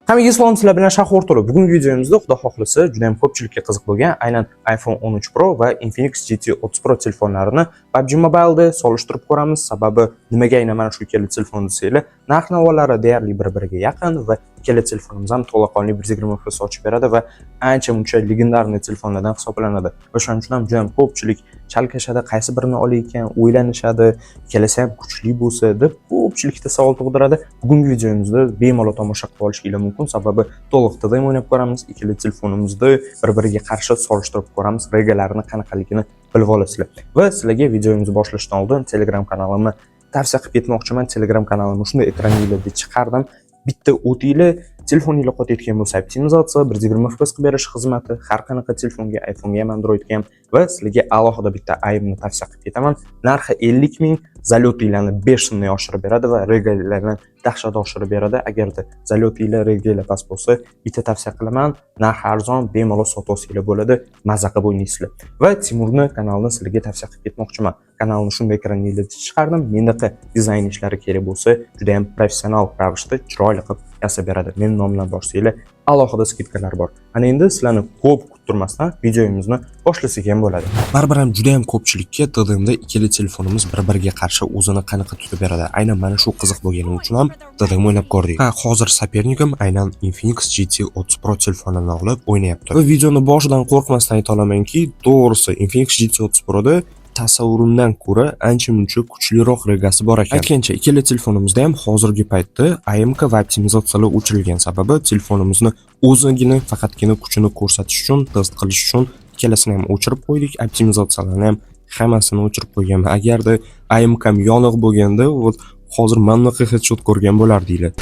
Hammaga salom, sizlar bilan Shahor To'la. Bugungi videomizda xudo xohlasa juda ham ko'pchilikka qiziq bo'lgan aynan iPhone 13 Pro va Infinix GT 30 Pro telefonlarini PUBG Mobile'da solishtirib ko'ramiz. Sababi nimaga aynan mana shu ikkala telefon desanglar, narx-navolari deyarli bir-biriga yaqin va ikkala telefonimiz ham to'laqonli 120 FPS ochib beradi va ancha-muncha legendarniy telefonlardan hisoblanadi. Va shuning uchun ham juda ham ko'pchilik chalkashadi, qaysi birini olay ekan, o'ylanishadi, ikkalasi ham kuchli bo'lsa deb ko'pchilikda savol tug'diradi. Bugungi videomizda bemalol tomosha qilib olishingiz mumkin, sababi to'liq tizim o'ynab ko'ramiz, ikkala telefonimizni bir-biriga qarshi solishtirib ko'ramiz, regalarini qanaqaligini bilib olasizlar. Va sizlarga videomizni boshlashdan oldin Telegram kanalimni tavsiya qilib ketmoqchiman. Telegram kanalimni shunday ekraningizda chiqardim. Bitta o'tinglar, telefoningizga qotayotgan bo'lsa optimizatsiya, 120 FPS qilib berish xizmati, har qanaqa telefonga, iPhone'ga ham, Androidga ham va sizlarga alohida bitta aybni tavsiya qilib ketaman. Narxi 50 ming, zalyotinglarni 5 so'mdan oshirib beradi va regalarni dahshat oshirib beradi. Agarda zalyotinglar, regalar past bo'lsa, bitta tavsiya qilaman, narxi arzon, bemalol sotib olsanglar bo'ladi, mazza qilib o'ynaysizlar. Va Timurni kanalini sizlarga tavsiya qilib ketmoqchiman. Kanalni shunday ekraningizda chiqardim. Mendaqa dizayn ishlari kerak bo'lsa, juda ham professional ravishda chiroyli qilib yasab beradi. Men nomidan boshlaylar, alohida skidkalar bor. Ana endi sizlarni ko'p kuttirmasdan videomizni boshlasak ham bo'ladi. Baribir ham juda ham ko'pchilikka TDMda ikkala telefonimiz bir-biriga qarshi o'zini qanaqa tutib beradi. Aynan mana shu qiziq bo'lgani uchun ham TDM o'ynab ko'rdik. Hozir sopernikim aynan Infinix GT 30 Pro telefonini olib o'ynayapti. Va videoni boshidan qo'rqmasdan ayta olamanki, to'g'risi Infinix GT 30 Pro da tasavvurimdan ko'ra ancha-muncha kuchliroq regasi bor ekan. Aytgancha, ikkala telefonimizda ham hozirgi paytda AMK va optimizatsiyalar o'chirilgan, sababi telefonimizni o'zigina faqatgina kuchini ko'rsatish uchun, test qilish uchun ikkalasini ham o'chirib qo'ydik, optimizatsiyalarni ham hammasini o'chirib qo'yganman. Agarda AMK ham yoniq bo'lganda, hozir mamlaqa headshot ko'rgan bo'lardinglar.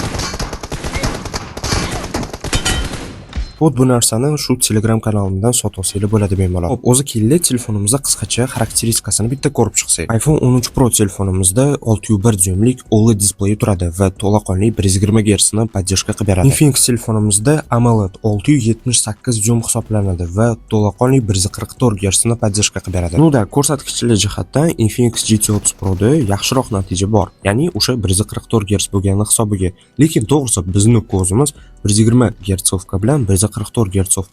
Bu narsani shu Telegram kanalimdan sotib olsanglar bo'ladi bemalol. Xo'p, o'zi keldi telefonimizda qisqacha xarakteristikasini bitta ko'rib chiqsak. iPhone 13 Pro telefonimizda 6.1 dyuymlik OLED displeyi turadi va to'laqonli 120 Hz ni podдержка qilib beradi. Infinix telefonimizda AMOLED 678 dyum hisoblanadi va to'laqonli 144 Hz ni podдержка qilib beradi. Bunda ko'rsatkichlar jihatdan Infinix GT 30 Pro da yaxshiroq natija bor. Ya'ni o'sha 144 Hz bo'lgani hisobiga. Lekin to'g'risi bizning ko'zimiz 120 Hz bilan 144 Hz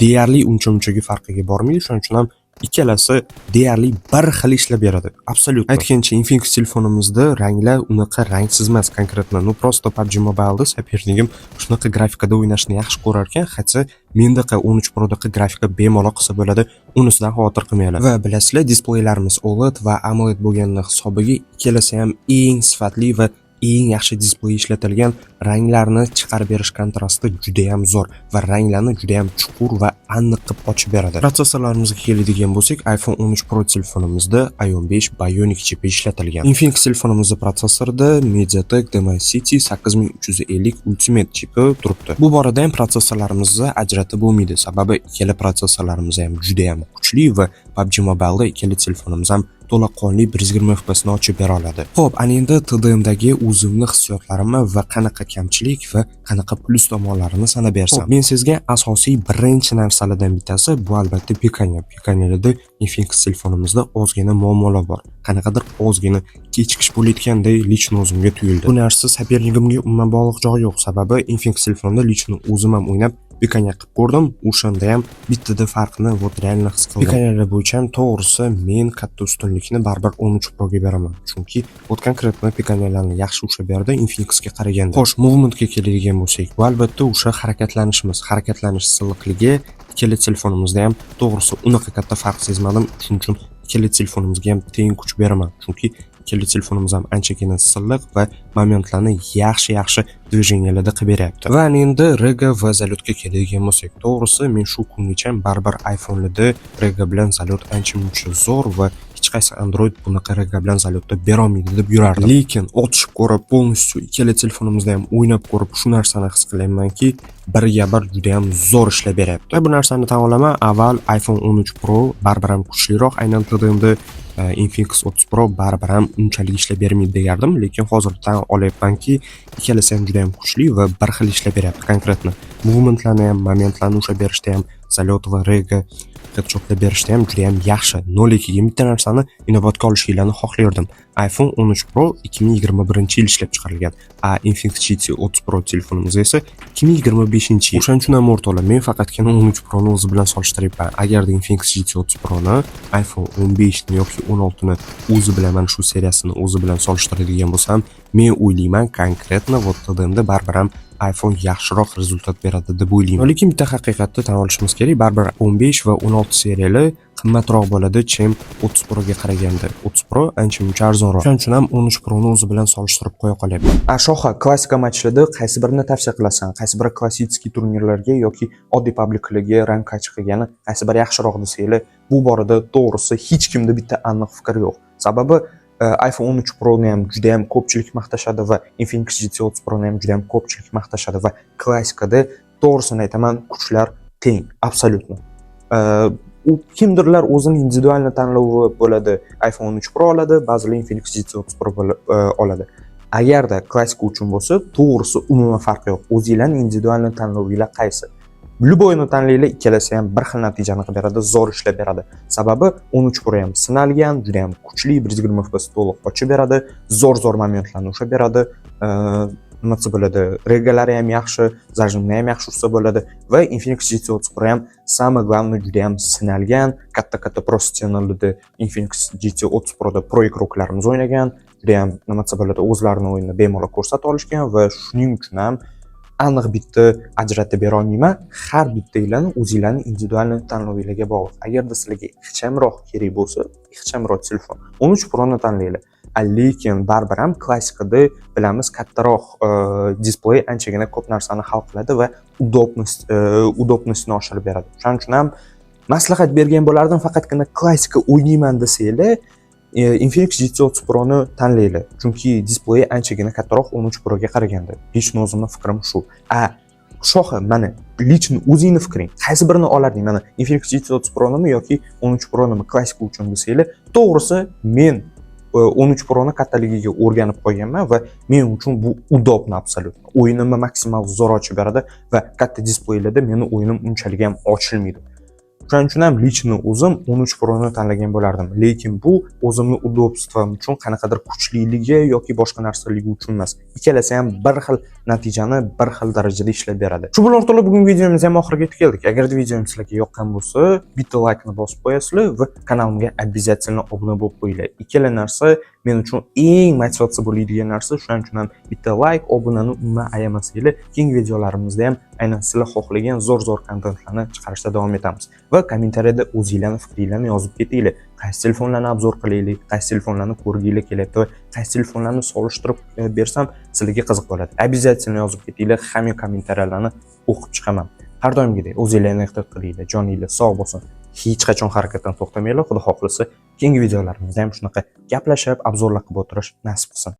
deyarli uncha-munchaga farqiga bormaydi. Shuning uchun ham ikkalasi deyarli bir xil ishlab beradi. Absolyut. Aytgancha, Infinix telefonimizda ranglar unaqa rangsiz emas konkretno. No prosto PUBG Mobile'da sopernikim shunaqa grafikada o'ynashni yaxshi ko'rar ekan, hatto mendaqa 13 Pro daqa grafika bemalol qilsa bo'ladi, unisidan xavotir qilmaylar. Va bilasizlar, displeylarimiz OLED va AMOLED bo'lgani hisobiga ikkalasi ham eng sifatli va eng yaxshi displey ishlatilgan, ranglarni chiqarib berish kontrasti juda ham zo'r va ranglarni juda ham chuqur va aniq qilib ochib beradi. Protsessorlarimizga keladigan bo'lsak, iPhone 13 Pro telefonimizda Ion 5 Bionic chipi ishlatilgan. Infinix telefonimizda protsessorda MediaTek Dimensity 8350 Ultimate chipi turibdi. Bu borada ham protsessorlarimizni ajratib bo'lmaydi, sababi ikkala protsessorlarimiz ham juda ham kuchli va PUBG Mobile'da ikkala telefonimiz ham to'laqonli 120 FPS ni ochib bera oladi. Xo'p, ana endi TDMdagi o'zimni hissiyotlarimni va qanaqa kamchilik va qanaqa plus tomonlarini sanab bersam. Men sizga asosiy birinchi narsalardan bittasi bu albatta pikanya. Pikanyalarda Infinix telefonimizda ozgina muammolar bor. Qanaqadir ozgina kechikish bo'layotganday lichni o'zimga tuyuldi. Bu narsa sopernikimga umuman bog'liq joyi yo'q, sababi Infinix telefonida lichni o'zim ham o'ynab pikanya qilib ko'rdim. O'shanda ham bittada farqni realni his qildim. Pikanyalar bo'yicha ham to'g'risi men katta ustunlikni baribir 13 Pro ga beraman. Chunki konkretno pikanyalarni yaxshi ushlab berdi Infinixga qaraganda. Xo'sh, movementga keladigan bo'lsak, bu albatta o'sha harakatlanish silliqligi ikkala telefonimizda ham to'g'risi unaqa katta farq sezmadim. Shuning uchun ikkala telefonimizga ham teng kuch beraman. Chunki ikkala telefonimiz ham anchagina silliq va momentlarni yaxshi dvijeniyalarda qilib beryapti. Va endi rega va zalyotga keladigan bo'lsak, to'g'risi men shu kungacha baribir iPhone'larda rega bilan zalyot ancha-muncha zo'r va hech qaysi Android bunaqa rega bilan zalyotda bera olmaydi deb yurardim. Lekin otishib ko'rib, polностью ikkala telefonimizda ham o'ynab ko'rib shu narsani his qilamanki, birga bir juda ham zo'r ishlab beryapti. Bu narsani tan olaman, avval iPhone 13 Pro baribir ham kuchliroq, aynan TDMda Infinix 30 Pro baribir ham unchalik ishlab bermaydi degandim, lekin hozir tan olyapmanki, ikkalasi ham juda ham kuchli va bir xil ishlab beryapti. Konkretno movementlarni ham, momentlarni ushlab berishda ham, vertolyot va rega headshotlar berishda ham juda ham yaxshi. 0.2 ga bitta narsani inobatga olishinglarni xohlardim. iPhone 13 Pro 2021-yil ishlab chiqarilgan. Infinix GT 30 Pro telefonimiz esa 2025-yil. O'shaning uchun ham o'rtoqlar, men faqatgina 13 Pro ni o'zi bilan solishtiryapman. Agarda Infinix GT 30 Pro ni iPhone 15 ni yoki 16 ni o'zi bilan mana shu seriyasini o'zi bilan solishtiradigan bo'lsam, men o'ylayman konkretno вот TDMda baribir ham iPhone yaxshiroq rezultat beradi deb o'ylayman. Lekin bitta haqiqatni tan olishimiz kerak, baribir 15 va 16 seriyali qimmatroq bo'ladi chem 30 Pro ga qaraganda. 30 Pro ancha-muncha arzonroq. Shuning uchun ham 13 Pro ni o'zi bilan solishtirib qo'ya qolyapman. Shoha, klassika matchlarda qaysi birini tavsiya qilasan? Qaysi biri klassik turnirlarga yoki oddiy publiklarga rank chiqigani, qaysi biri yaxshiroq desanglar, bu borada to'g'risi hech kimda bitta aniq fikr yo'q. Sababi iPhone 13 Pro ni ham juda ham ko'pchilik maqtashadi va Infinix GT 30 Pro ni ham juda ham ko'pchilik maqtashadi va klassikada to'g'risini aytaman, kuchlar teng, absolyutno. U kimdirlar o'zining individual tanlovi bo'ladi, iPhone 13 Pro oladi, ba'zilar Infinix GT 30 Pro oladi. Agarda klassika uchun bo'lsa, to'g'risi umuman farqi yo'q. O'zingizlarning individual tanlovinglar qaysi? Любойni tanlaylar, ikkalasi ham bir xil natijani beradi, zo'r ishlab beradi. Sababi 13 Pro ham sinalgan, juda ham kuchli, 120 FPS to'liq ochib beradi, zo'r momentlarni ushlab beradi. Nima bo'ladi? Regalari ham yaxshi, zajimni ham yaxshi ursa bo'ladi va Infinix GT 30 Pro ham самое главное juda ham sinalgan, katta professionallarda Infinix GT 30 Pro da pro ikroklarimiz o'ynagan, juda ham nima bo'ladi, o'zlarining o'yinini bemalol ko'rsatib olishgan va shuning uchun ham aniq bitta ajratib bera olmayman. Har bittanglarni o'zingizlarning individual tanlovinglarga bog'liq. Agarda sizlarga ixchamroq kerak bo'lsa, ixchamroq telefon 13 Pro ni tanlaylar. Lekin baribir ham klassikada bilamiz, kattaroq displey anchagina ko'p narsani hal qiladi va udobnostni oshirib beradi. Shuning uchun ham maslahat bergan bo'lardim, faqatgina klassika o'ynayman desanglar, Infinix GT 30 Pro ni tanlaylar. Chunki displey anchagina kattaroq 13 Pro ga qaraganda. Lично o'zimning fikrim shu. Shoha, mana lично o'zingizning fikring. Qaysi birini olarding? Mana Infinix GT 30 Pro nimi yoki 13 Pro nimi klassika uchun desanglar, to'g'risi men 13 Pro ni kattaligiga o'rganib qo'yganman va men uchun bu udobni absolyutno. O'yinimni maksimal zo'r ochib beradi va katta displeylarda meni o'yinim unchalik ham ochilmaydi. Shuning uchun ham lично o'zim 13 Pro ni tanlagan bo'lardim. Lekin bu o'zimning udobstvom uchun qanaqadir kuchliligi yoki boshqa narsaligi uchun emas. Ikkalasi ham bir xil natijani bir xil darajada ishlab beradi. Shu bilan o'rtoqlar, bugungi videomiz ham oxiriga yetib keldik. Agar videom sizlarga yoqqan bo'lsa, bitta laykni bosib qo'yasizlar va kanalimga обязательно obuna bo'lib qo'yinglar. Ikkala narsa men uchun eng motivatsiya bo'ladigan narsa. Shuning uchun ham bitta layk, obunani umuman ayamasanglar, keyingi videolarimizda ham aynan sizlar xohlagan zo'r kontentlarni chiqarishda davom etamiz. Va kommentariyada o'zingizlarning fikringizni yozib ketinglar. Qaysi telefonlarni obzor qilaylik, qaysi telefonlarni ko'rginglar kelyapti va qaysi telefonlarni solishtirib bersam sizlarga qiziq bo'ladi. Обязательно yozib ketinglar, hamma kommentariyalarni o'qib chiqaman. Har doimgidek o'zingizlarni ehtiyot qilinglar, joninglar sog' bo'lsin. Hech qachon harakatdan to'xtamanglar. Xudo xohlasa, keyingi videolarimizda ham shunaqa gaplashib, obzorlar qilib o'tirish nasib qilsin.